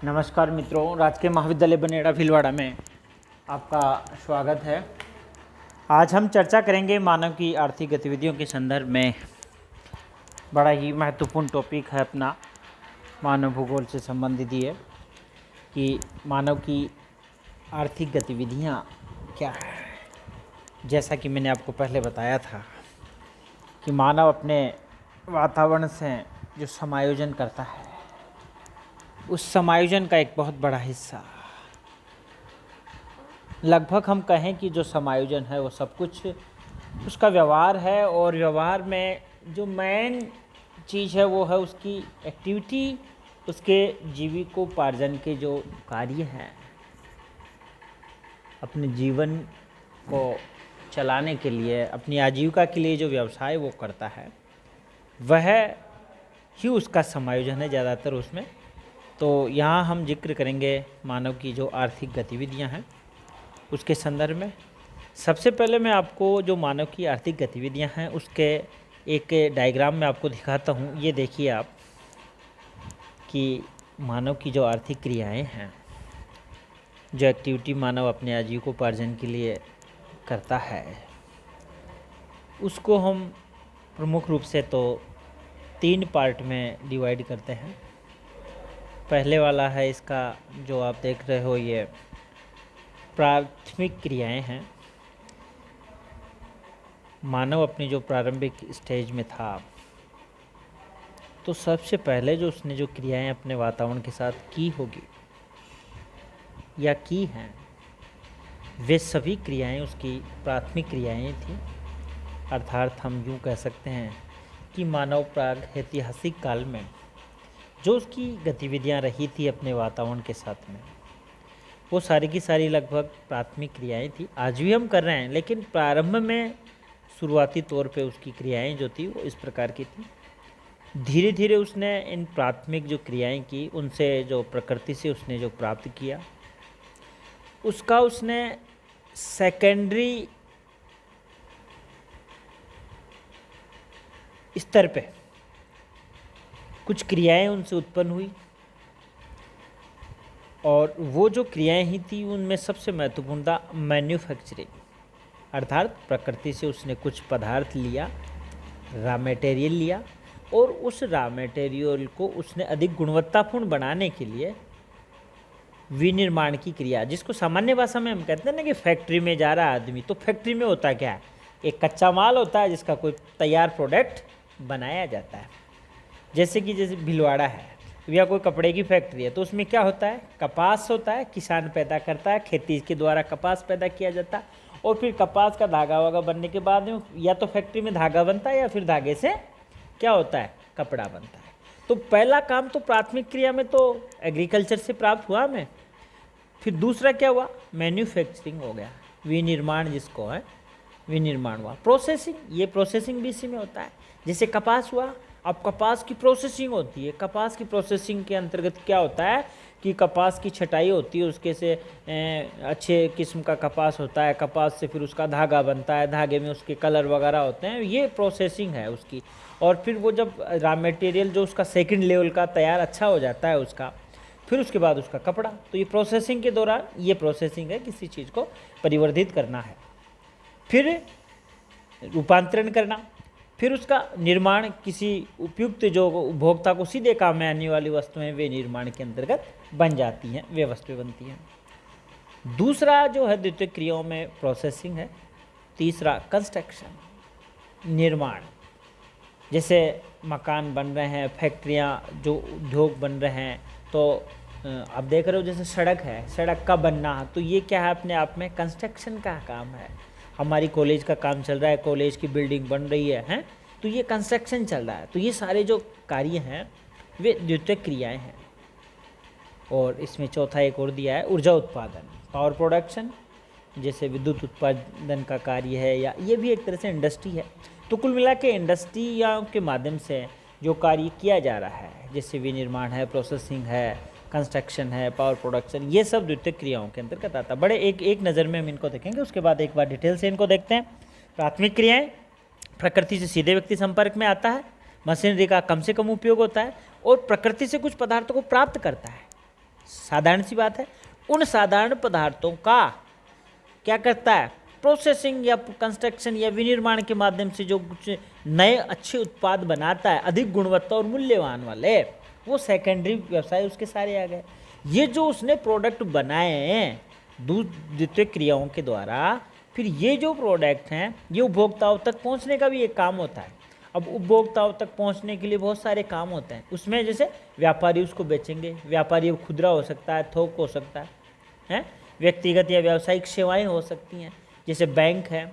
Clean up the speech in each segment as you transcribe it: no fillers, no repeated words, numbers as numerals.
नमस्कार मित्रों, राजकीय महाविद्यालय बनेड़ा भीलवाड़ा में आपका स्वागत है। आज हम चर्चा करेंगे मानव की आर्थिक गतिविधियों के संदर्भ में। बड़ा ही महत्वपूर्ण टॉपिक है अपना, मानव भूगोल से संबंधित ये कि मानव की आर्थिक गतिविधियाँ क्या है। जैसा कि मैंने आपको पहले बताया था कि मानव अपने वातावरण से जो समायोजन करता है, उस समायोजन का एक बहुत बड़ा हिस्सा, लगभग हम कहें कि जो समायोजन है वो सब कुछ उसका व्यवहार है। और व्यवहार में जो मेन चीज़ है वो है उसकी एक्टिविटी, उसके जीविकोपार्जन के जो कार्य हैं, अपने जीवन को चलाने के लिए, अपनी आजीविका के लिए जो व्यवसाय वो करता है, वह ही उसका समायोजन है ज़्यादातर उसमें। तो यहाँ हम जिक्र करेंगे मानव की जो आर्थिक गतिविधियाँ हैं उसके संदर्भ में। सबसे पहले मैं आपको जो मानव की आर्थिक गतिविधियाँ हैं उसके एक डायग्राम में आपको दिखाता हूँ। ये देखिए आप कि मानव की जो आर्थिक क्रियाएं हैं, जो एक्टिविटी मानव अपने आजीविकोपार्जन के लिए करता है, उसको हम प्रमुख रूप से तो 3 पार्ट में डिवाइड करते हैं। पहले वाला है इसका जो आप देख रहे हो, ये प्राथमिक क्रियाएं हैं। मानव अपनी जो प्रारंभिक स्टेज में था तो सबसे पहले जो उसने जो क्रियाएं अपने वातावरण के साथ की होगी या की हैं, वे सभी क्रियाएं उसकी प्राथमिक क्रियाएं थी। अर्थात हम यूँ कह सकते हैं कि मानव प्राग ऐतिहासिक काल में जो उसकी गतिविधियां रही थी अपने वातावरण के साथ में, वो सारी की सारी लगभग प्राथमिक क्रियाएं थी। आज भी हम कर रहे हैं, लेकिन प्रारंभ में शुरुआती तौर पे उसकी क्रियाएं जो थी वो इस प्रकार की थी। धीरे धीरे उसने इन प्राथमिक जो क्रियाएं की, उनसे जो प्रकृति से उसने जो प्राप्त किया, उसका उसने सेकेंडरी स्तर पे कुछ क्रियाएं उनसे उत्पन्न हुई। और वो जो क्रियाएं ही थी उनमें सबसे महत्वपूर्ण था मैन्युफैक्चरिंग। अर्थात प्रकृति से उसने कुछ पदार्थ लिया, रॉ मटेरियल लिया, और उस रॉ मटेरियल को उसने अधिक गुणवत्तापूर्ण बनाने के लिए विनिर्माण की क्रिया, जिसको सामान्य भाषा में हम कहते हैं ना कि फैक्ट्री में जा रहा आदमी, तो फैक्ट्री में होता क्या है, एक कच्चा माल होता है जिसका कोई तैयार प्रोडक्ट बनाया जाता है। जैसे भीलवाड़ा है या कोई कपड़े की फैक्ट्री है, तो उसमें क्या होता है, कपास होता है, किसान पैदा करता है, खेती के द्वारा कपास पैदा किया जाता है, और फिर कपास का धागा वागा बनने के बाद में या तो फैक्ट्री में धागा बनता है या फिर धागे से क्या होता है, कपड़ा बनता है। तो पहला काम तो प्राथमिक क्रिया में तो एग्रीकल्चर से प्राप्त हुआ हमें। फिर दूसरा क्या हुआ, मैन्युफैक्चरिंग हो गया, विनिर्माण जिसको है, विनिर्माण हुआ। प्रोसेसिंग, ये प्रोसेसिंग भी इसी में होता है। जैसे कपास हुआ, अब कपास की प्रोसेसिंग होती है। कपास की प्रोसेसिंग के अंतर्गत क्या होता है कि कपास की छटाई होती है, उसके से अच्छे किस्म का कपास होता है, कपास से फिर उसका धागा बनता है, धागे में उसके कलर वगैरह होते हैं, ये प्रोसेसिंग है उसकी। और फिर वो जब रॉ मटेरियल जो उसका सेकंड लेवल का तैयार अच्छा हो जाता है उसका, फिर उसके बाद उसका कपड़ा। तो ये प्रोसेसिंग के दौरान ये प्रोसेसिंग है, किसी चीज़ को परिवर्धित करना है, फिर रूपांतरण करना, फिर उसका निर्माण, किसी उपयुक्त जो उपभोक्ता को सीधे काम में आने वाली वस्तुएं वे निर्माण के अंतर्गत बन जाती हैं, वे वस्तुएं बनती हैं। दूसरा जो है द्वितीय क्रियाओं में प्रोसेसिंग है। तीसरा कंस्ट्रक्शन, निर्माण। जैसे मकान बन रहे हैं, फैक्ट्रियाँ, जो उद्योग बन रहे हैं, तो आप देख रहे हो जैसे सड़क है, सड़क का बनना, तो ये क्या है, अपने आप में कंस्ट्रक्शन का काम है। हमारी कॉलेज का काम चल रहा है, कॉलेज की बिल्डिंग बन रही है, तो ये कंस्ट्रक्शन चल रहा है। तो ये सारे जो कार्य हैं वे द्वितीय क्रियाएं हैं। और इसमें चौथा एक और दिया है, ऊर्जा उत्पादन, पावर प्रोडक्शन, जैसे विद्युत उत्पादन का कार्य है, या ये भी एक तरह से इंडस्ट्री है। तो कुल मिला के इंडस्ट्रियों के माध्यम से जो कार्य किया जा रहा है, जैसे विनिर्माण है, प्रोसेसिंग है, कंस्ट्रक्शन है, पावर प्रोडक्शन, ये सब द्वितीय क्रियाओं के अंतर्गत आता है। बड़े एक नज़र में हम इनको देखेंगे, उसके बाद एक बार डिटेल से इनको देखते हैं। प्राथमिक क्रियाएं, प्रकृति से सीधे व्यक्ति संपर्क में आता है, मशीनरी का कम से कम उपयोग होता है, और प्रकृति से कुछ पदार्थों को प्राप्त करता है। साधारण सी बात है। उन साधारण पदार्थों का क्या करता है, प्रोसेसिंग या कंस्ट्रक्शन या विनिर्माण के माध्यम से जो कुछ नए अच्छे उत्पाद बनाता है, अधिक गुणवत्ता और मूल्यवान वाले, वो सेकेंडरी व्यवसाय उसके सारे आ गए। ये जो उसने प्रोडक्ट बनाए हैं द्वितीयक क्रियाओं के द्वारा, फिर ये जो प्रोडक्ट हैं ये उपभोक्ताओं तक पहुंचने का भी एक काम होता है। अब उपभोक्ताओं तक पहुंचने के लिए बहुत सारे काम होते हैं, उसमें जैसे व्यापारी उसको बेचेंगे, व्यापारी अब खुदरा हो सकता है, थोक हो सकता है, व्यक्तिगत या व्यावसायिक सेवाएं हो सकती हैं, जैसे बैंक है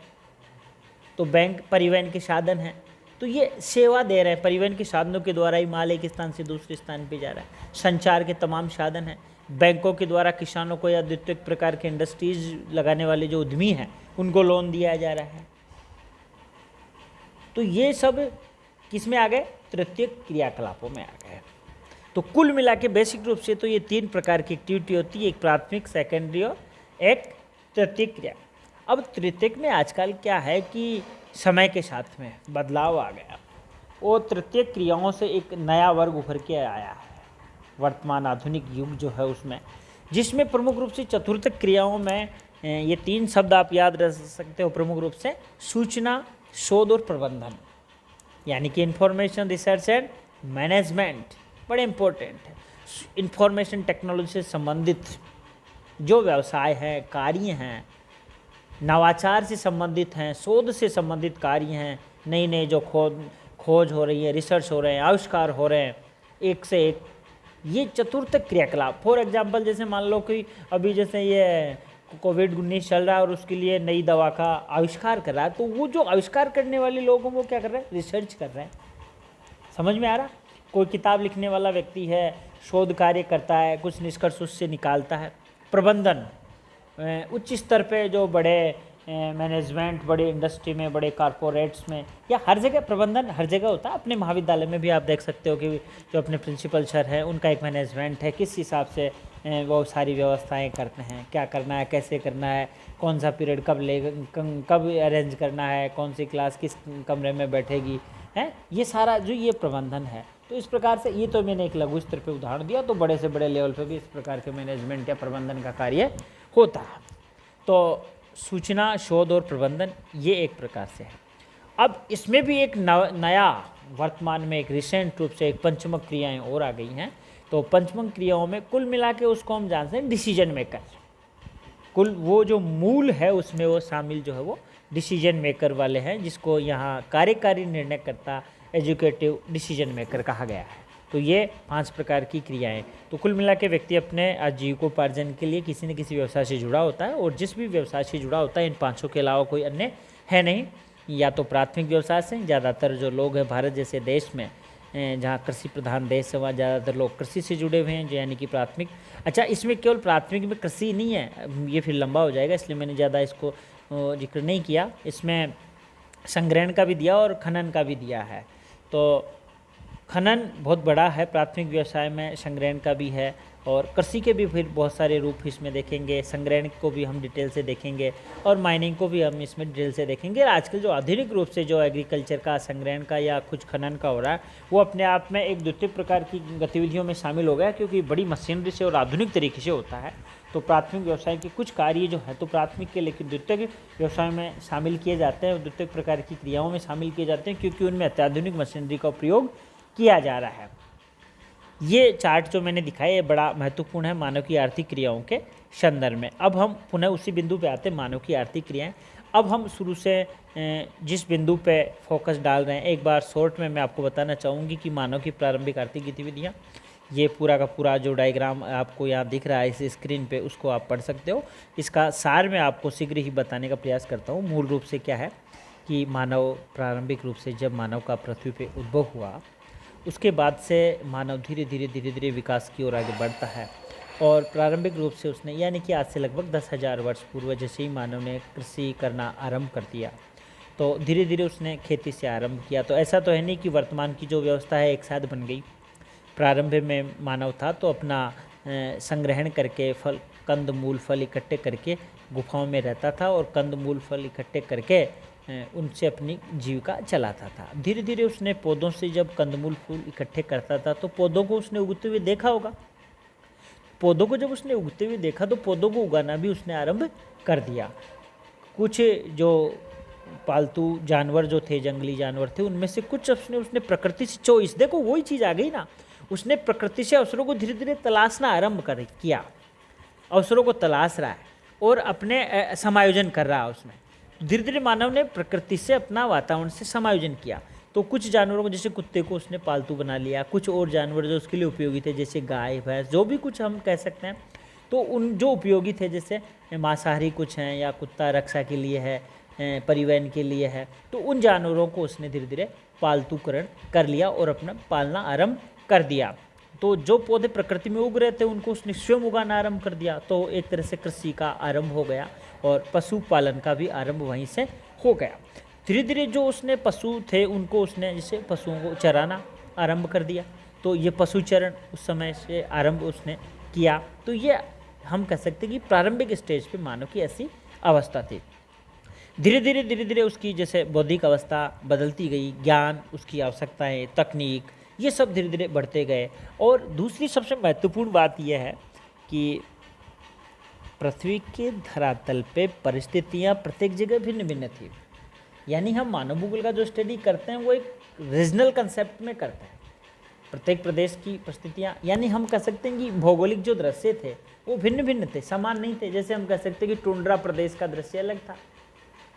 तो बैंक परिवहन के साधन है, तो ये सेवा दे रहे हैं, परिवहन के साधनों के द्वारा ही माल एक स्थान से दूसरे स्थान पे जा रहा है। संचार के तमाम साधन हैं, बैंकों के द्वारा किसानों को या द्वितीय प्रकार के इंडस्ट्रीज लगाने वाले जो उद्यमी हैं उनको लोन दिया जा रहा है। तो ये सब किस में आ गए, तृतीय क्रियाकलापों में आ गए। तो कुल मिला के बेसिक रूप से तो ये 3 प्रकार की एक्टिविटी होती है, एक प्राथमिक, सेकेंडरी और एक तृतीय क्रिया। अब तृतीयक में आजकल क्या है कि समय के साथ में बदलाव आ गया, वो तृतीय क्रियाओं से एक नया वर्ग उभर के आया है वर्तमान आधुनिक युग जो है उसमें, जिसमें प्रमुख रूप से चतुर्थ क्रियाओं में ये 3 शब्द आप याद रख सकते हो प्रमुख रूप से, सूचना, शोध और प्रबंधन, यानी कि इंफॉर्मेशन रिसर्च एंड मैनेजमेंट बड़े इंपॉर्टेंट है। इंफॉर्मेशन टेक्नोलॉजी से संबंधित जो व्यवसाय हैं, कार्य हैं, नवाचार से संबंधित हैं, शोध से संबंधित कार्य हैं, नई नई जो खोज हो रही है, रिसर्च हो रहे हैं, आविष्कार हो रहे हैं एक से एक, ये चतुर्थ क्रियाकलाप। फॉर एग्जांपल जैसे मान लो कि अभी जैसे ये कोविड-19 चल रहा है और उसके लिए नई दवा का आविष्कार कर रहा है, तो वो जो आविष्कार करने वाले लोग हैं वो क्या कर रहे हैं, रिसर्च कर रहे हैं। समझ में आ रहा, कोई किताब लिखने वाला व्यक्ति है, शोध कार्य करता है, कुछ निष्कर्ष उससे निकालता है। प्रबंधन, उच्च स्तर पे जो बड़े मैनेजमेंट, बड़े इंडस्ट्री में, बड़े कारपोरेट्स में, या हर जगह प्रबंधन हर जगह होता है। अपने महाविद्यालय में भी आप देख सकते हो कि जो अपने प्रिंसिपल सर हैं उनका एक मैनेजमेंट है, किस हिसाब से वो सारी व्यवस्थाएं करते हैं, क्या करना है, कैसे करना है, कौन सा पीरियड कब अरेंज करना है, कौन सी क्लास किस कमरे में बैठेगी, है ये सारा जो ये प्रबंधन है। तो इस प्रकार से, ये तो मैंने एक लघु स्तर पे उदाहरण दिया, तो बड़े से बड़े लेवल पे भी इस प्रकार के मैनेजमेंट या प्रबंधन का कार्य होता है। तो सूचना, शोध और प्रबंधन ये एक प्रकार से है। अब इसमें भी एक नया वर्तमान में एक रिसेंट रूप से एक पंचमक क्रियाएं और आ गई हैं। तो पंचमक क्रियाओं में कुल मिला के उसको हम जानते हैं डिसीजन मेकर। कुल वो जो मूल है उसमें वो शामिल जो है वो डिसीजन मेकर वाले हैं, जिसको यहाँ कार्यकारी निर्णयकर्ता, एजुकेटिव डिसीजन मेकर कहा गया है। तो ये 5 प्रकार की क्रियाएं। तो कुल मिला के व्यक्ति अपने आजीविकोपार्जन के लिए किसी न किसी व्यवसाय से जुड़ा होता है, और जिस भी व्यवसाय से जुड़ा होता है इन 5 के अलावा कोई अन्य है नहीं। या तो प्राथमिक व्यवसाय से, ज़्यादातर जो लोग हैं भारत जैसे देश में जहाँ कृषि प्रधान देश है वहाँ ज़्यादातर लोग कृषि से जुड़े हुए हैं, यानी कि प्राथमिक। अच्छा, इसमें केवल प्राथमिक में कृषि नहीं है, ये फिर लंबा हो जाएगा, इसलिए मैंने ज़्यादा इसको जिक्र नहीं किया। इसमें संग्रहण का भी दिया और खनन का भी दिया है। तो खनन बहुत बड़ा है प्राथमिक व्यवसाय में, संग्रहण का भी है, और कृषि के भी फिर बहुत सारे रूप इसमें देखेंगे। संग्रहण को भी हम डिटेल से देखेंगे और माइनिंग को भी हम इसमें डिटेल से देखेंगे। आजकल जो आधुनिक रूप से जो एग्रीकल्चर का, संग्रहण का या कुछ खनन का हो रहा है, वो अपने आप में एक द्वितीय प्रकार की गतिविधियों में शामिल हो गया, क्योंकि बड़ी मशीनरी से और आधुनिक तरीके से होता है। तो प्राथमिक व्यवसाय के कुछ कार्य जो है तो प्राथमिक के, लेकिन द्वितीय व्यवसाय में शामिल किए जाते हैं और द्वितीय प्रकार की क्रियाओं में शामिल किए जाते हैं, क्योंकि उनमें अत्याधुनिक मशीनरी का प्रयोग किया जा रहा है। ये चार्ट जो मैंने दिखाया है बड़ा महत्वपूर्ण है मानव की आर्थिक क्रियाओं के संदर्भ में। अब हम पुनः उसी बिंदु पे आते हैं, मानव की आर्थिक क्रियाएं। अब हम शुरू से जिस बिंदु पे फोकस डाल रहे हैं, एक बार शॉर्ट में मैं आपको बताना चाहूँगी कि मानव की प्रारंभिक आर्थिक गतिविधियाँ, ये पूरा का पूरा जो डायग्राम आपको यहाँ दिख रहा है इस स्क्रीन पे, उसको आप पढ़ सकते हो। इसका सार मैं आपको शीघ्र ही बताने का प्रयास करता हूँ। मूल रूप से क्या है कि मानव प्रारंभिक रूप से जब मानव का पृथ्वी पे उद्भव हुआ, उसके बाद से मानव धीरे धीरे विकास की ओर आगे बढ़ता है। और प्रारंभिक रूप से उसने, यानी कि आज से लगभग 10,000 वर्ष पूर्व जैसे ही मानव ने कृषि करना आरंभ कर दिया, तो धीरे धीरे उसने खेती से आरंभ किया। तो ऐसा तो है नहीं कि वर्तमान की जो व्यवस्था है एक साथ बन गई। प्रारंभ में मानव था तो अपना संग्रहण करके फल, कंद मूल फल इकट्ठे करके गुफाओं में रहता था, और कंद मूल फल इकट्ठे करके उनसे अपनी जीविका चलाता था। धीरे धीरे उसने पौधों से जब कंदमूल फूल इकट्ठे करता था तो पौधों को उसने उगते हुए देखा होगा। पौधों को जब उसने उगते हुए देखा तो पौधों को उगाना भी उसने आरंभ कर दिया। कुछ जो पालतू जानवर जो थे, जंगली जानवर थे, उनमें से कुछ उसने प्रकृति से चॉइस, देखो वही चीज़ आ गई ना, उसने प्रकृति से अवसरों को धीरे धीरे तलाशना आरंभ कर किया, अवसरों को तलाश रहा है और अपने समायोजन कर रहा है उसमें। धीरे धीरे मानव ने प्रकृति से अपना वातावरण से समायोजन किया। तो कुछ जानवरों को, जैसे कुत्ते को उसने पालतू बना लिया, कुछ और जानवर जो उसके लिए उपयोगी थे जैसे गाय भैंस, जो भी कुछ हम कह सकते हैं, तो उन जो उपयोगी थे जैसे मांसाहारी कुछ हैं या कुत्ता रक्षा के लिए है, परिवहन के लिए है, तो उन जानवरों को उसने धीरे धीरे पालतूकरण कर लिया और अपना पालना आरंभ कर दिया। तो जो पौधे प्रकृति में उग रहे थे उनको उसने स्वयं उगाना आरंभ कर दिया। तो एक तरह से कृषि का आरंभ हो गया और पशुपालन का भी आरंभ वहीं से हो गया। धीरे धीरे जो उसने पशु थे उनको उसने जैसे पशुओं को चराना आरंभ कर दिया। तो ये पशुचरण उस समय से आरंभ उसने किया। तो ये हम कह सकते हैं कि प्रारंभिक स्टेज पे मानव की ऐसी अवस्था थी। धीरे धीरे उसकी जैसे बौद्धिक अवस्था बदलती गई, ज्ञान, उसकी आवश्यकताएं, तकनीक, ये सब धीरे धीरे बढ़ते गए। और दूसरी सबसे महत्वपूर्ण बात यह है कि पृथ्वी के धरातल पे परिस्थितियां प्रत्येक जगह भिन्न भिन्न थी। यानी हम मानव भूगोल का जो स्टडी करते हैं वो एक रीजनल कंसेप्ट में करते हैं। प्रत्येक प्रदेश की परिस्थितियाँ, यानी हम कह सकते हैं कि भौगोलिक जो दृश्य थे वो भिन्न भिन्न थे, समान नहीं थे। जैसे हम कह सकते हैं कि टुंड्रा प्रदेश का दृश्य अलग था,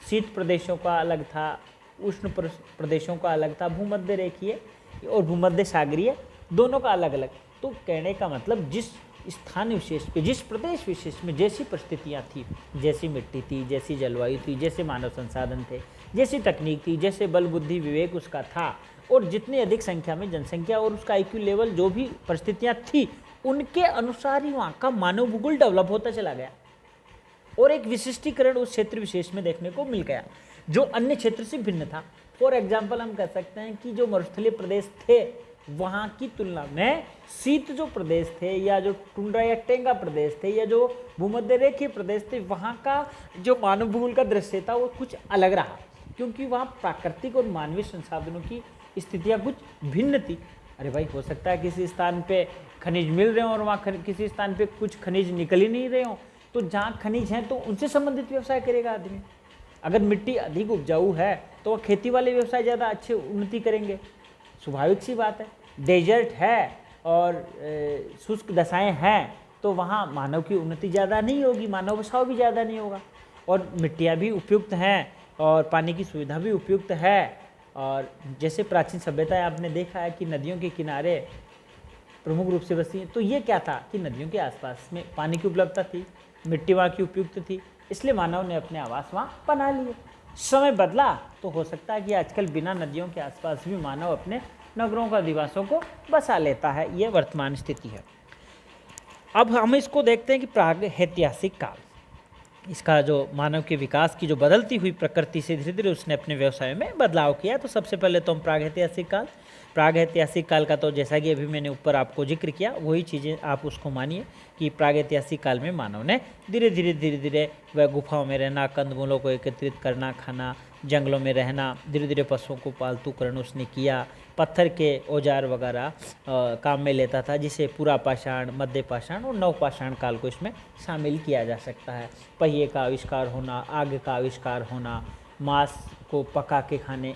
शीत प्रदेशों का अलग था, उष्ण प्रदेशों का अलग था, भूमध्य रेखीय और भूमध्य सागरीय दोनों का अलग अलग। तो कहने का मतलब जिस स्थान विशेष पे, जिस प्रदेश विशेष में जैसी परिस्थितियाँ थी, जैसी मिट्टी थी, जैसी जलवायु थी, जैसे मानव संसाधन थे, जैसी तकनीक थी, जैसे बल बुद्धि विवेक उसका था, और जितनी अधिक संख्या में जनसंख्या और उसका IQ लेवल, जो भी परिस्थितियाँ थी, उनके अनुसार ही वहाँ का मानव भूगोल डेवलप होता चला गया और एक विशिष्टीकरण उस क्षेत्र विशेष में देखने को मिल गया जो अन्य क्षेत्र से भिन्न था। फॉर एग्जाम्पल हम कह सकते हैं कि जो मरुस्थलीय प्रदेश थे वहाँ की तुलना में शीत जो प्रदेश थे या जो टुंड्रा या टेंगा प्रदेश थे या जो भूमध्य रेखीय प्रदेश थे, वहाँ का जो मानव भूगोल का दृश्य था वो कुछ अलग रहा, क्योंकि वहाँ प्राकृतिक और मानवीय संसाधनों की स्थितियाँ कुछ भिन्न थी। अरे भाई, हो सकता है किसी स्थान पे खनिज मिल रहे हो और वहाँ किसी स्थान पे कुछ खनिज निकल ही नहीं रहे हो, तो जहाँ खनिज हैं तो उनसे संबंधित व्यवसाय करेगा आदमी। अगर मिट्टी अधिक उपजाऊ है तो वह खेती वाले व्यवसाय ज़्यादा अच्छे उन्नति करेंगे, स्वाभाविक सी बात है। डेजर्ट है और शुष्क दशाएं हैं तो वहाँ मानव की उन्नति ज़्यादा नहीं होगी, मानव बसाव भी ज़्यादा नहीं होगा। और मिट्टियाँ भी उपयुक्त हैं और पानी की सुविधा भी उपयुक्त है। और जैसे प्राचीन सभ्यताएं आपने देखा है कि नदियों के किनारे प्रमुख रूप से बसी, तो ये क्या था कि नदियों के आसपास में पानी की उपलब्धता थी, मिट्टी वहाँ की उपयुक्त थी, इसलिए मानव ने अपने आवास वहाँ बना लिए। समय बदला तो हो सकता है कि आजकल बिना नदियों के आसपास भी मानव अपने नगरों का अधिवासों को बसा लेता है। ये वर्तमान स्थिति है। अब हम इसको देखते हैं कि प्रागैतिहासिक काल, इसका जो मानव के विकास की जो बदलती हुई प्रकृति से धीरे धीरे उसने अपने व्यवसाय में बदलाव किया। तो सबसे पहले तो हम प्रागैतिहासिक काल का तो जैसा कि अभी मैंने ऊपर आपको जिक्र किया वही चीज़ें आप उसको मानिए कि प्रागैतिहासिक काल में मानव ने धीरे धीरे वह गुफाओं में रहना, कंदमूलों को एकत्रित करना, खाना, जंगलों में रहना, धीरे धीरे पशुओं को पालतूकरण उसने किया, पत्थर के औजार वगैरह काम में लेता था, जिसे पूरा पाषाण, मध्य पाषाण और नवपाषाण काल को इसमें शामिल किया जा सकता है। पहिए का आविष्कार होना, आग का आविष्कार होना, मांस को पका के खाने,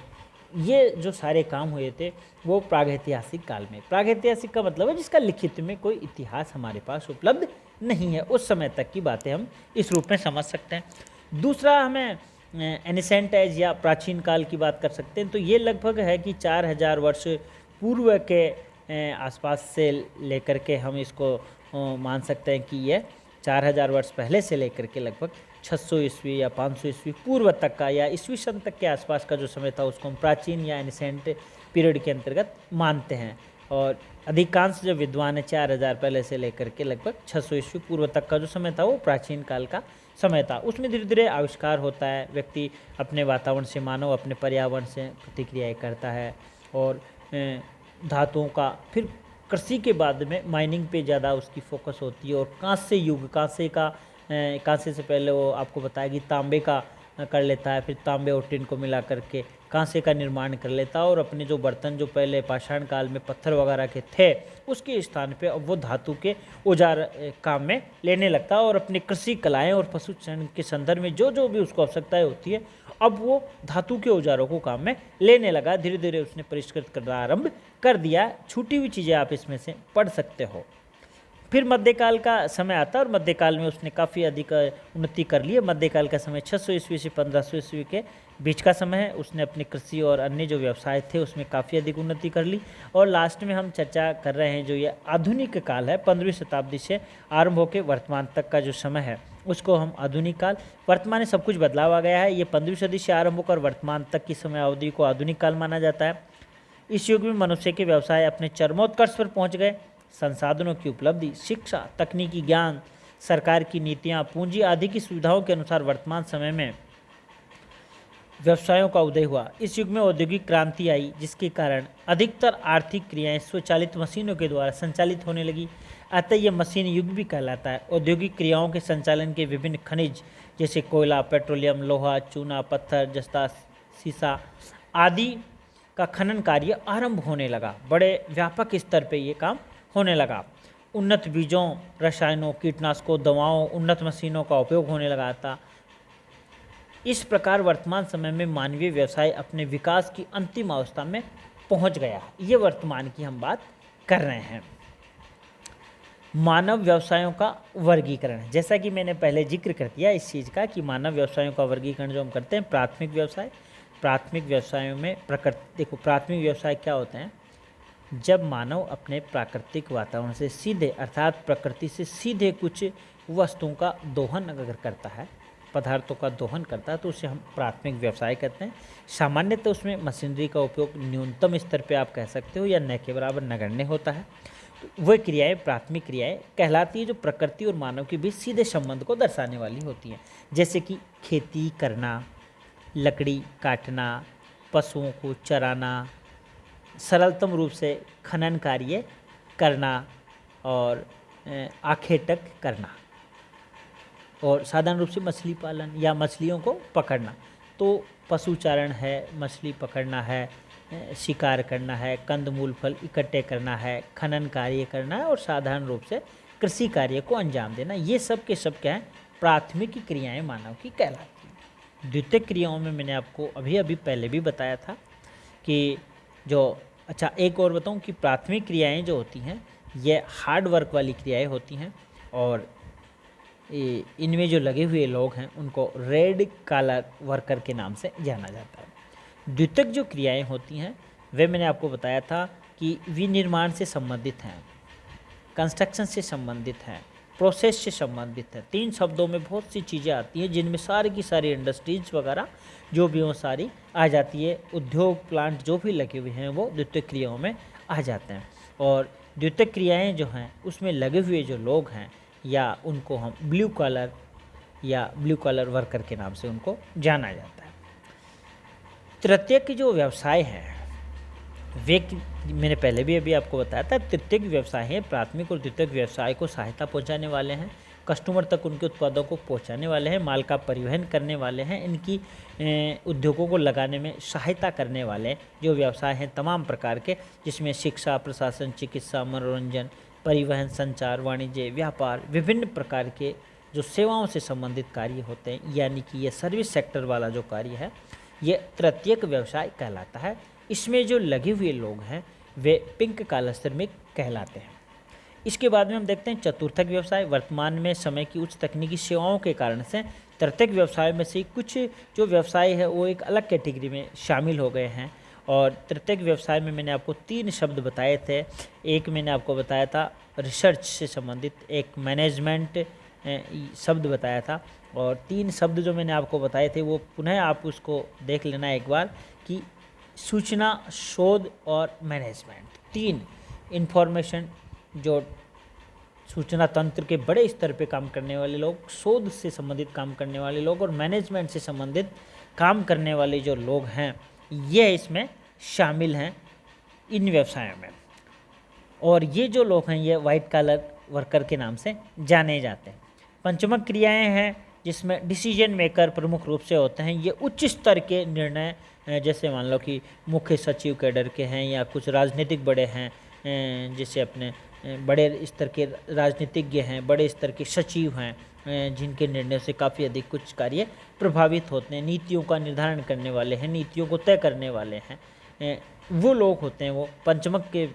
ये जो सारे काम हुए थे वो प्रागैतिहासिक काल में। प्रागैतिहासिक का मतलब है जिसका लिखित में कोई इतिहास हमारे पास उपलब्ध नहीं है, उस समय तक की बातें हम इस रूप में समझ सकते हैं। दूसरा, हमें एनिसेंट एज या प्राचीन काल की बात कर सकते हैं। तो ये लगभग है कि 4000 वर्ष पूर्व के आसपास से लेकर के हम इसको मान सकते हैं कि ये 4000 वर्ष पहले से लेकर के लगभग 600 ईस्वी या 500 ईस्वी पूर्व तक का या ईस्वी सन तक के आसपास का जो समय था उसको हम प्राचीन या एनिसेंट पीरियड के अंतर्गत मानते हैं। और अधिकांश जो विद्वान है 4000 पहले से लेकर के लगभग 600 ईस्वी पूर्व तक का जो समय था वो प्राचीन काल का समय था। उसमें धीरे धीरे आविष्कार होता है, व्यक्ति अपने वातावरण से, मानव अपने पर्यावरण से प्रतिक्रियाएँ करता है और धातुओं का, फिर कृषि के बाद में माइनिंग पे ज़्यादा उसकी फोकस होती है। और कांस्य युग, कांस्य से पहले वो आपको बताया कि तांबे का कर लेता है, फिर तांबे और टिन को मिला करके कांसे का निर्माण कर लेता और अपने जो बर्तन जो पहले पाषाण काल में पत्थर वगैरह के थे उसके स्थान पे अब वो धातु के औजार काम में लेने लगता और अपनी कृषि कलाएं और पशुचरण के संदर्भ में जो जो भी उसको आवश्यकताएं होती है अब वो धातु के औजारों को काम में लेने लगा। धीरे धीरे उसने परिष्कृत करना आरंभ कर दिया। छूटी हुई चीज़ें आप इसमें से पढ़ सकते हो। फिर मध्यकाल का समय आता है और मध्यकाल में उसने काफ़ी अधिक उन्नति कर ली है। मध्यकाल का समय 600 ईस्वी से 1500 ईस्वी के बीच का समय है। उसने अपनी कृषि और अन्य जो व्यवसाय थे उसमें काफ़ी अधिक उन्नति कर ली। और लास्ट में हम चर्चा कर रहे हैं जो ये आधुनिक काल है 15वीं शताब्दी से आरंभ होकर वर्तमान तक का जो समय है उसको हम आधुनिक काल। वर्तमान में सब कुछ बदलाव आ गया है। ये 15वीं सदी से आरंभ होकर वर्तमान तक की समय अवधि को आधुनिक काल माना जाता है। इस युग में मनुष्य के व्यवसाय अपने चरमोत्कर्ष पर पहुँच गए। संसाधनों की उपलब्धि, शिक्षा, तकनीकी ज्ञान, सरकार की नीतियाँ, पूंजी आदि की सुविधाओं के अनुसार वर्तमान समय में व्यवसायों का उदय हुआ। इस युग में औद्योगिक क्रांति आई जिसके कारण अधिकतर आर्थिक क्रियाएं स्वचालित मशीनों के द्वारा संचालित होने लगी। अतः यह मशीन युग भी कहलाता है। औद्योगिक क्रियाओं के संचालन के विभिन्न खनिज जैसे कोयला, पेट्रोलियम, लोहा, चूना, पत्थर, जस्ता, सीसा आदि का खनन कार्य आरंभ होने लगा। बड़े व्यापक स्तर पर यह काम होने लगा। उन्नत बीजों, रसायनों, कीटनाशकों, दवाओं, उन्नत मशीनों का उपयोग होने लगा था। इस प्रकार वर्तमान समय में मानवीय व्यवसाय अपने विकास की अंतिम अवस्था में पहुंच गया। ये वर्तमान की हम बात कर रहे हैं। मानव व्यवसायों का वर्गीकरण, जैसा कि मैंने पहले जिक्र कर दिया इस चीज़ का कि मानव व्यवसायों का वर्गीकरण जो हम करते हैं, प्राथमिक व्यवसाय। प्राथमिक व्यवसायों में देखो प्राथमिक व्यवसाय क्या होते हैं? जब मानव अपने प्राकृतिक वातावरण से सीधे अर्थात प्रकृति से सीधे कुछ वस्तुओं का दोहन अगर करता है, पदार्थों का दोहन करता है तो उसे हम प्राथमिक व्यवसाय कहते हैं। सामान्यतः उसमें मशीनरी का उपयोग न्यूनतम स्तर पे आप कह सकते हो या न के बराबर नगण्य होता है। तो वह क्रियाएं प्राथमिक क्रियाएं कहलाती है जो प्रकृति और मानव के बीच सीधे संबंध को दर्शाने वाली होती हैं, जैसे कि खेती करना, लकड़ी काटना, पशुओं को चराना, सरलतम रूप से खनन कार्य करना और आखेटक करना, और साधारण रूप से मछली पालन या मछलियों को पकड़ना। तो पशुचारण है, मछली पकड़ना है, शिकार करना है, कंदमूल फल इकट्ठे करना है, खनन कार्य करना है और साधारण रूप से कृषि कार्य को अंजाम देना। ये सब के सब क्या हैं? प्राथमिक क्रियाएं मानव की कहलाती हैं। द्वितीयक क्रियाओं में मैंने आपको अभी पहले भी बताया था कि एक और बताऊं कि प्राथमिक क्रियाएं जो होती हैं ये हार्ड वर्क वाली क्रियाएं होती हैं और इनमें जो लगे हुए लोग हैं उनको रेड कॉलर वर्कर के नाम से जाना जाता है। द्वितीयक जो क्रियाएं होती हैं वे मैंने आपको बताया था कि विनिर्माण से संबंधित हैं, कंस्ट्रक्शन से संबंधित हैं, प्रोसेस से संबंधित है। 3 शब्दों में बहुत सी चीज़ें आती हैं जिनमें सारी की सारी इंडस्ट्रीज वगैरह जो भी वो सारी आ जाती है। उद्योग प्लांट जो भी लगे हुए हैं वो द्वितीयक क्रियाओं में आ जाते हैं। और द्वितीयक क्रियाएं जो हैं उसमें लगे हुए जो लोग हैं या उनको हम ब्लू कॉलर वर्कर के नाम से उनको जाना जाता है। तृतीयक जो व्यवसाय है वे मैंने पहले भी अभी आपको बताया था, तृतीयक व्यवसाय है प्राथमिक और द्वितीयक व्यवसाय को सहायता पहुंचाने वाले हैं, कस्टमर तक उनके उत्पादों को पहुंचाने वाले हैं, माल का परिवहन करने वाले हैं, इनकी उद्योगों को लगाने में सहायता करने वाले जो व्यवसाय हैं तमाम प्रकार के, जिसमें शिक्षा, प्रशासन, चिकित्सा, मनोरंजन, परिवहन, संचार, वाणिज्य, व्यापार, विभिन्न प्रकार के जो सेवाओं से संबंधित कार्य होते हैं, यानी कि ये सर्विस सेक्टर वाला जो कार्य है ये तृतीयक व्यवसाय कहलाता है। इसमें जो लगे हुए लोग हैं वे पिंक कॉलर श्रमिक कहलाते हैं। इसके बाद में हम देखते हैं चतुर्थक व्यवसाय। वर्तमान में समय की उच्च तकनीकी सेवाओं के कारण से तृतीयक व्यवसाय में से कुछ जो व्यवसाय है वो एक अलग कैटेगरी में शामिल हो गए हैं। और तृतीयक व्यवसाय में मैंने आपको 3 शब्द बताए थे। एक मैंने आपको बताया था रिसर्च से संबंधित, एक मैनेजमेंट शब्द बताया था, और 3 शब्द जो मैंने आपको बताए थे वो पुनः आप उसको देख लेना एक बार कि सूचना, शोध और मैनेजमेंट। 3 इन्फॉर्मेशन, जो सूचना तंत्र के बड़े स्तर पे काम करने वाले लोग, शोध से संबंधित काम करने वाले लोग और मैनेजमेंट से संबंधित काम करने वाले जो लोग हैं ये इसमें शामिल हैं इन व्यवसायों में। और ये जो लोग हैं ये वाइट कॉलर वर्कर के नाम से जाने जाते हैं। पंचमक क्रियाएं हैं जिसमें डिसीजन मेकर प्रमुख रूप से होते हैं। ये उच्च स्तर के निर्णय जैसे मान लो कि मुख्य सचिव कैडर के हैं या कुछ राजनीतिक बड़े हैं, जैसे अपने बड़े स्तर के राजनीतिज्ञ हैं, बड़े स्तर के सचिव हैं, जिनके निर्णय से काफ़ी अधिक कुछ कार्य प्रभावित होते हैं, नीतियों का निर्धारण करने वाले हैं, नीतियों को तय करने वाले हैं, वो लोग होते हैं, वो पंचमक के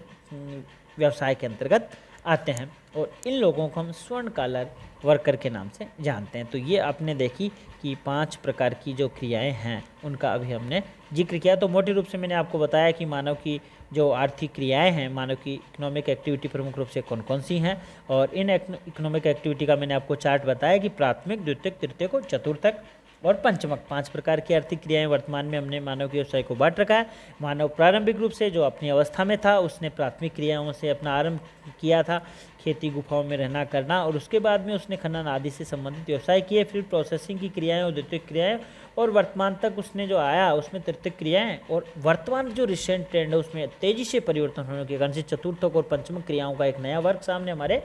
व्यवसाय के अंतर्गत आते हैं। और इन लोगों को हम स्वर्ण कॉलर वर्कर के नाम से जानते हैं। तो ये आपने देखी कि 5 प्रकार की जो क्रियाएं हैं उनका अभी हमने जिक्र किया। तो मोटे रूप से मैंने आपको बताया कि मानव की जो आर्थिक क्रियाएं हैं, मानव की इकोनॉमिक एक्टिविटी प्रमुख रूप से कौन कौन सी हैं, और इन इकोनॉमिक एक्टिविटी का मैंने आपको चार्ट बताया कि प्राथमिक, द्वितीयक, तृतीयक और चतुर्थक और पंचमक 5 प्रकार की आर्थिक क्रियाएं वर्तमान में हमने मानव के व्यवसाय को बांट रखा है। मानव प्रारंभिक रूप से जो अपनी अवस्था में था उसने प्राथमिक क्रियाओं से अपना आरंभ किया था, खेती, गुफाओं में रहना करना, और उसके बाद में उसने खनन आदि से संबंधित व्यवसाय किए, फिर प्रोसेसिंग की क्रियाएं और द्वितीयक क्रियाएं, और वर्तमान तक उसने जो आया उसमें तृतीयक क्रियाएं, और वर्तमान जो रिसेंट ट्रेंड है उसमें तेजी से परिवर्तन होने के कारण से चतुर्थक और पंचमक क्रियाओं का एक नया वर्ग सामने हमारे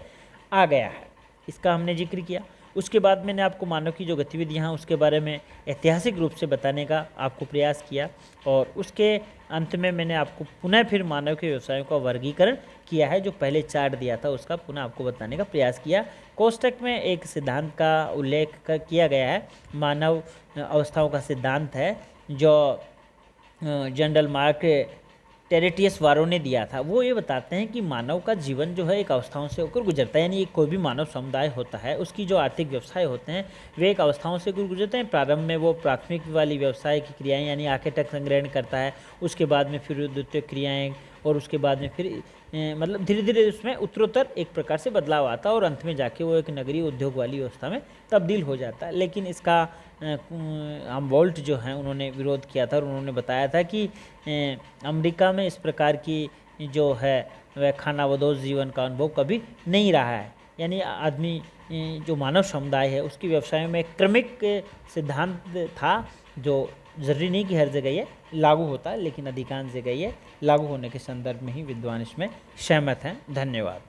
आ गया है। इसका हमने जिक्र किया। उसके बाद मैंने आपको मानव की जो गतिविधियाँ हैं उसके बारे में ऐतिहासिक रूप से बताने का आपको प्रयास किया, और उसके अंत में मैंने आपको पुनः फिर मानव के व्यवसायों का वर्गीकरण किया है, जो पहले चार्ट दिया था उसका पुनः आपको बताने का प्रयास किया। कोष्टक में एक सिद्धांत का उल्लेख किया गया है, मानव अवस्थाओं का सिद्धांत है, जो जनरल मार्क टेरेटियस वारो ने दिया था। वो ये बताते हैं कि मानव का जीवन जो है एक अवस्थाओं से होकर गुजरता है, यानी एक कोई भी मानव समुदाय होता है उसकी जो आर्थिक व्यवसाय होते हैं वे एक अवस्थाओं से गुजरते हैं। प्रारंभ में वो प्राथमिक वाली व्यवसाय की क्रियाएं यानी आखे तक संग्रहण करता है, उसके बाद में फिर द्वितीयक क्रियाएं, और उसके बाद में फिर मतलब धीरे धीरे उसमें उत्तरोत्तर एक प्रकार से बदलाव आता है, और अंत में जाके वो एक नगरीय उद्योग वाली व्यवस्था में तब्दील हो जाता है। लेकिन इसका हम वोल्ट जो हैं उन्होंने विरोध किया था, और उन्होंने बताया था कि अमेरिका में इस प्रकार की जो है वह खानाबदोश जीवन का अनुभव कभी नहीं रहा है, यानी आदमी जो मानव समुदाय है उसकी व्यवसायों में क्रमिक सिद्धांत था, जो ज़रूरी नहीं कि हर जगह ये लागू होता है, लेकिन अधिकांश जगह ये लागू होने के संदर्भ में ही विद्वान इसमें सहमत हैं। धन्यवाद।